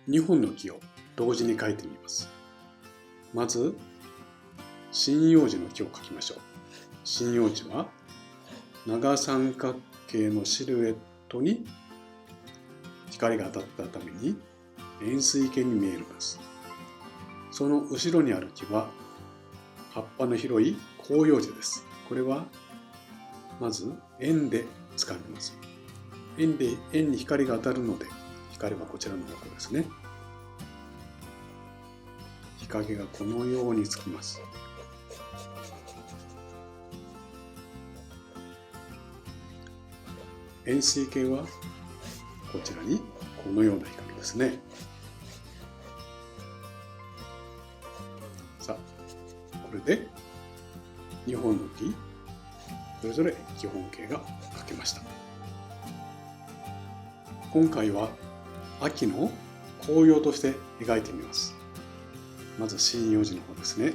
2本の木を同時に描いてみます。まず針葉樹の木を描きましょう。針葉樹は長三角形のシルエットに光が当たったために円錐形に見えます。その後ろにある木は葉っぱの広い広葉樹です。これはまず円で掴みます。円に光が当たるので、光はこちらの方向ですね。日陰がこのようにつきます。円錐形はこちらにこのような日陰ですね。さあ、これで2本の木、それぞれ基本形が描けました。今回は秋の紅葉として描いてみます。まず針葉樹の方ですね。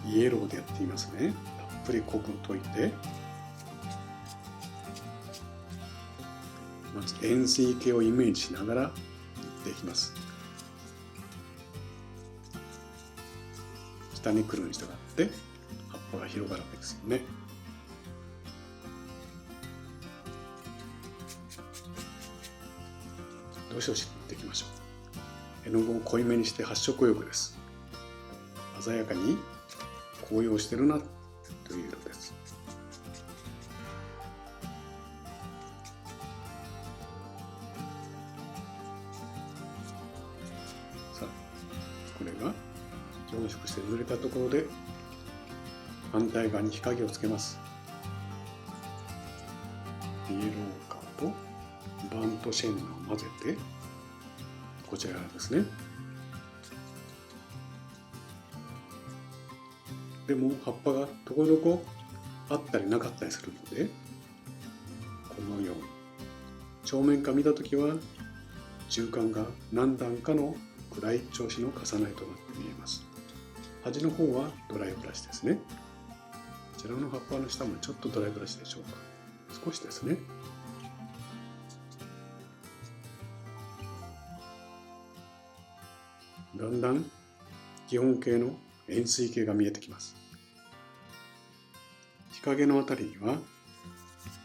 イエローでやってみますね。たっぷり濃く溶いて、まず円錐形をイメージしながら塗っていきます。下に来るに従って葉っぱが広がるわけですよね。どしどし塗っていきましょう。絵の具を濃いめにして発色浴です。鮮やかに紅葉してるなという色です。さあ、これが凝縮して塗れたところで反対側に日陰をつけます。イエローカーとバントシェンナを混ぜて、こちらですね。でも葉っぱがところどこあったりなかったりするので、このように正面から見たときは中間が何段かの暗い調子の重なりとなって見えます。端の方はドライブラシですね。こちらの葉っぱの下もちょっとドライブラシでしょうか。少しですね。だんだん基本形の円錐形が見えてきます。日陰のあたりには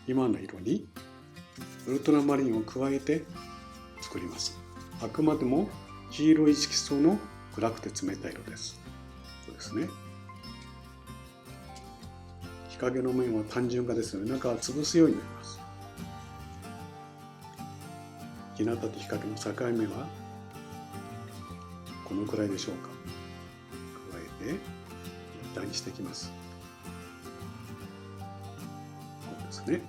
今の色にウルトラマリンを加えて作ります。あくまでも黄色い色素の暗くて冷たい色です。そうですね。日陰の面は単純化ですので中は潰すようになります。日向と日陰の境目はこのくらいでしょうか。加えて立体にしていきます。こうですね。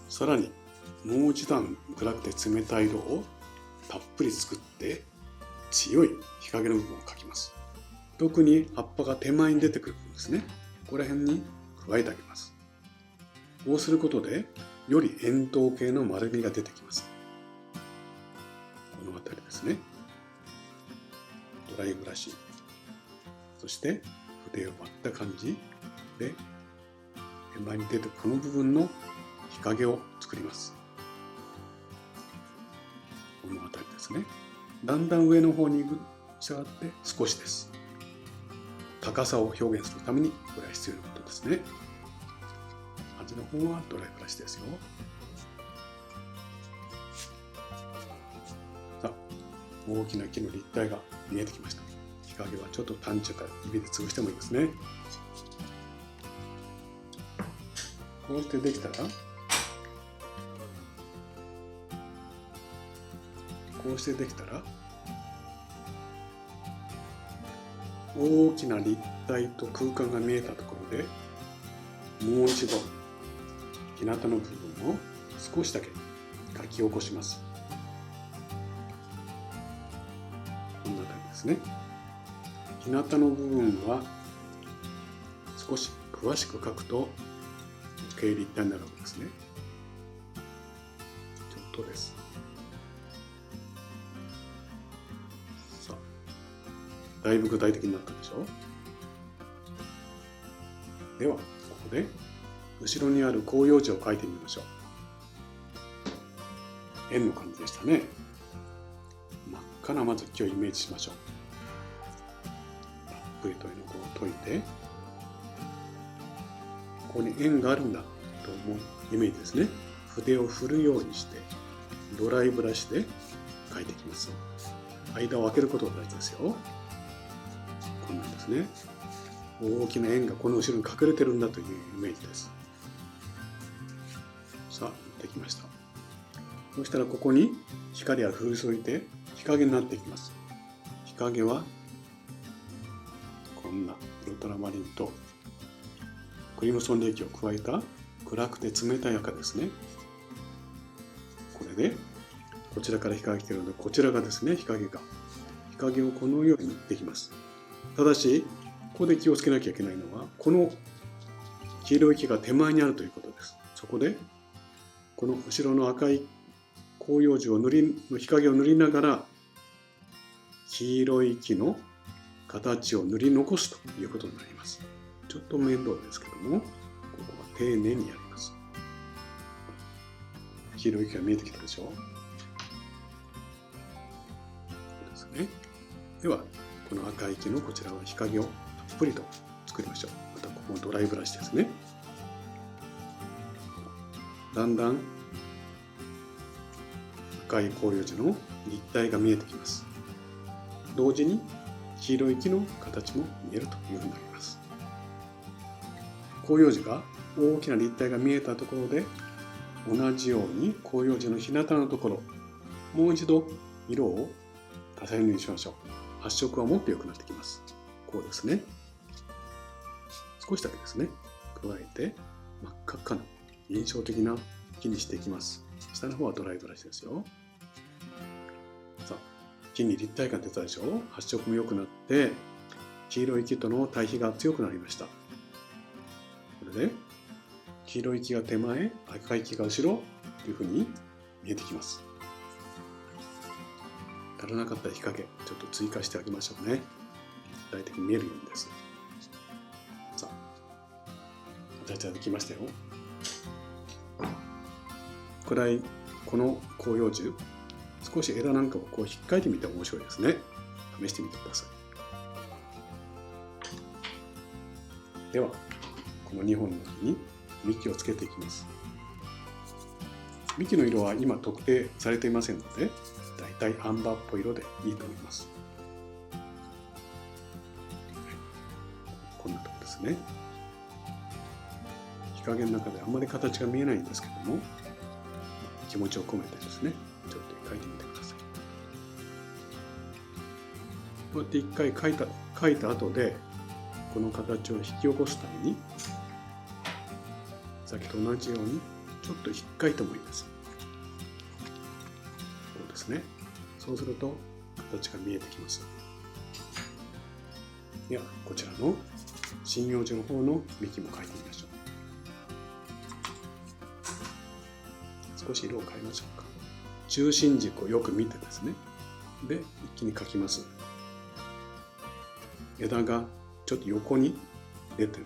さらにもう一段暗くて冷たい色をたっぷり作って強い日陰の部分を描きます。特に葉っぱが手前に出てくるんですね。ここら辺に加えてあげます。こうすることでより円筒形の丸みが出てきます。この辺りですね。ドライブラシ、そして筆を割った感じで手前に出てくるこの部分の日陰を作ります。この辺りですね。だんだん上の方に行くに従って少しです。高さを表現するためにこれは必要なことですね。端の方はドライブラシですよ。さあ、大きな木の立体が見えてきました。日陰はちょっと単純から指で潰してもいいですね。こうしてできたら、大きな立体と空間が見えたところでもう一度日向の部分を少しだけ描き起こします。こんな感じですね。日向の部分は少し詳しく描くと軽立体になるわけですね。ちょっとです。さあ、だいぶ具体的になったでしょ。ではここで後ろにある広葉樹を描いてみましょう。円の感じでしたね。真っ赤なまず木をイメージしましょう。たっぷりと絵の具を溶いて、ここに円があるんだと思うイメージですね。筆を振るようにしてドライブラシで描いていきます。間を空けることが大事ですよ。こんなんですね。大きな円がこの後ろに隠れてるんだというイメージです。さあ、できました。そしたらここに光が降り注いで日陰になっていきます。日陰はこんなウルトラマリンとクリムソン冷気を加えた暗くて冷たい赤ですね。これでこちらから日陰が来ているので、こちらがですね、日陰をこのようにできます。ただしここで気をつけなきゃいけないのは、この黄色い木が手前にあるということです。そこでこの後ろの赤い広葉樹の日陰を塗りながら黄色い木の形を塗り残すということになります。ちょっと面倒ですけども、ここは丁寧にやります。黄色い木が見えてきたでしょう。そうですね。ではこの赤い木のこちらは日陰をたっぷりと作りましょう。またここもドライブラシですね。だんだん赤い広葉樹の立体が見えてきます。同時に黄色い木の形も見えるというふうになります。広葉樹が大きな立体が見えたところで、同じように広葉樹の日向のところ、もう一度色を重ね塗りしましょう。発色はもっと良くなってきます。こうですね。少しだけですね、加えて真っ赤っかな印象的な木にしていきます。下の方はドライブラシですよ。さあ、木に立体感出たでしょう。発色も良くなって黄色い木との対比が強くなりました。これで黄色い木が手前、赤い木が後ろというふうに見えてきます。足らなかった日陰、ちょっと追加してあげましょうね。立体的に見えるようにです。さあ、形ができましたよ。くらいこの広葉樹、少し枝なんかをこう引っかいてみて面白いですね。試してみてください。ではこの2本の木に幹をつけていきます。幹の色は今特定されていませんので、だいたいアンバーっぽい色でいいと思います。こんなとこですね。日陰の中であんまり形が見えないんですけども、気持ちを込めてですね、ちょっと描いてみてください。こうやって一回描いた後で、この形を引き起こすために、さっきと同じようにちょっと引っかいてもいいです。こうですね。そうすると形が見えてきます。ではこちらの針葉樹の方の幹も描いてみましょう。少し色を変えましょうか。中心軸をよく見てですね。で、一気に描きます。枝がちょっと横に出てる。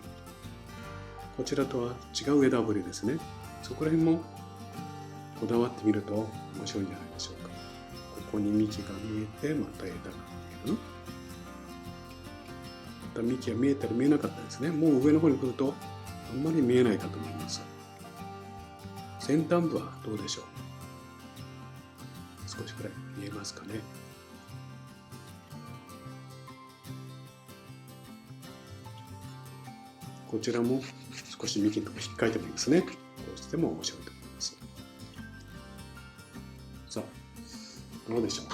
こちらとは違う枝ぶりですね。そこら辺もこだわってみると面白いんじゃないでしょうか。ここに幹が見えて、また枝が見える。また幹が見えたり見えなかったですね。もう上の方に来るとあんまり見えないかと思います。先端部はどうでしょう。少しくらい見えますかね。こちらも少し幹のところ引っかいてもいいですね。こうしても面白いと思います。さあ、どうでしょう。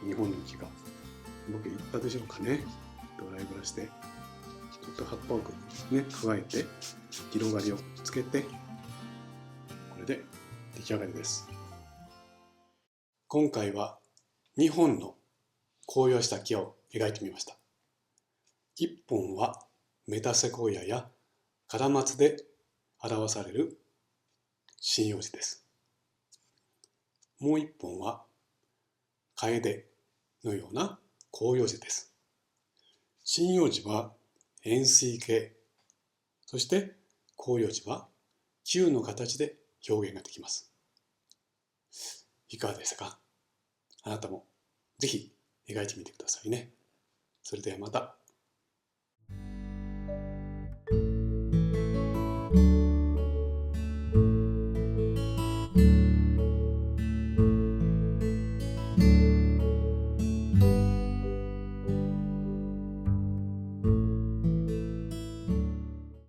2本の木がうまくいったでしょうかね。ドライブラシでちょっと葉っぱをね、加えて広がりをつけて、これで出来上がりです。今回は2本の紅葉した木を描いてみました。1本はメタセコイアやカラマツで表される針葉樹です。もう1本はカエデのような広葉樹です。針葉樹は円錐形、そして広葉樹は球の形で表現ができます。いかがでしたか？あなたもぜひ描いてみてくださいね。それではまた。